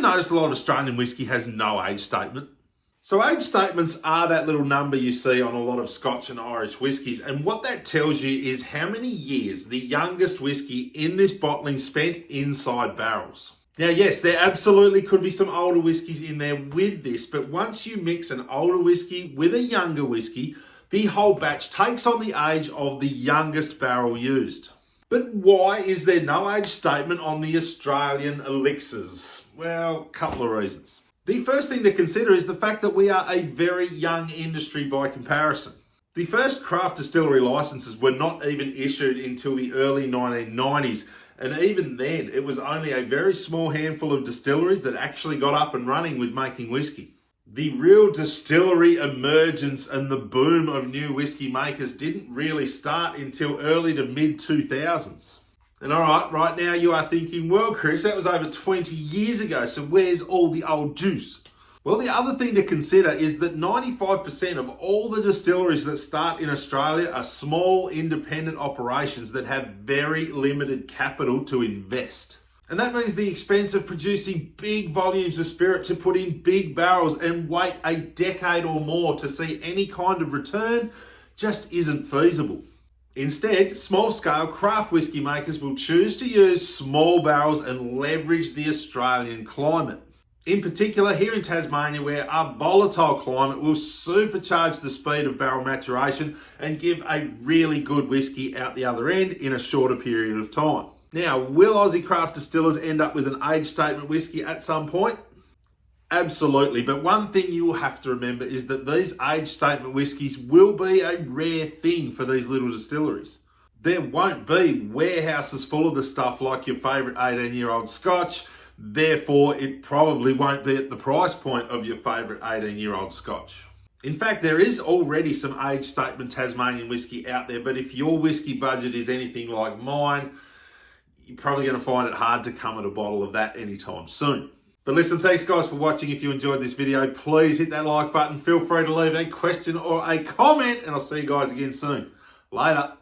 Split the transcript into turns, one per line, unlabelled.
notice a lot of Australian whiskey has no age statement? So age statements are that little number you see on a lot of Scotch and Irish whiskies, and what that tells you is how many years the youngest whiskey in this bottling spent inside barrels. Now yes, there absolutely could be some older whiskies in there with this, but once you mix an older whiskey with a younger whiskey, the whole batch takes on the age of the youngest barrel used. But why is there no age statement on the Australian elixirs? Well, a couple of reasons. The first thing to consider is the fact that we are a very young industry by comparison. The first craft distillery licenses were not even issued until the early 1990s, and even then it was only a very small handful of distilleries that actually got up and running with making whiskey. The real distillery emergence and the boom of new whiskey makers didn't really start until early to mid 2000s. And alright, right now you are thinking, well Chris, that was over 20 years ago, so where's all the old juice? Well, the other thing to consider is that 95% of all the distilleries that start in Australia are small independent operations that have very limited capital to invest. And that means the expense of producing big volumes of spirit to put in big barrels and wait a decade or more to see any kind of return just isn't feasible. Instead, small-scale craft whiskey makers will choose to use small barrels and leverage the Australian climate. In particular, here in Tasmania, where our volatile climate will supercharge the speed of barrel maturation and give a really good whiskey out the other end in a shorter period of time. Now, will Aussie craft distillers end up with an age statement whiskey at some point? Absolutely, but one thing you will have to remember is that these age statement whiskies will be a rare thing for these little distilleries. There won't be warehouses full of the stuff like your favourite 18-year-old Scotch, therefore it probably won't be at the price point of your favourite 18-year-old Scotch. In fact, there is already some age statement Tasmanian whiskey out there, but if your whiskey budget is anything like mine, you're probably going to find it hard to come at a bottle of that anytime soon. But listen, thanks guys for watching. If you enjoyed this video, please hit that like button. Feel free to leave a question or a comment, and I'll see you guys again soon. Later.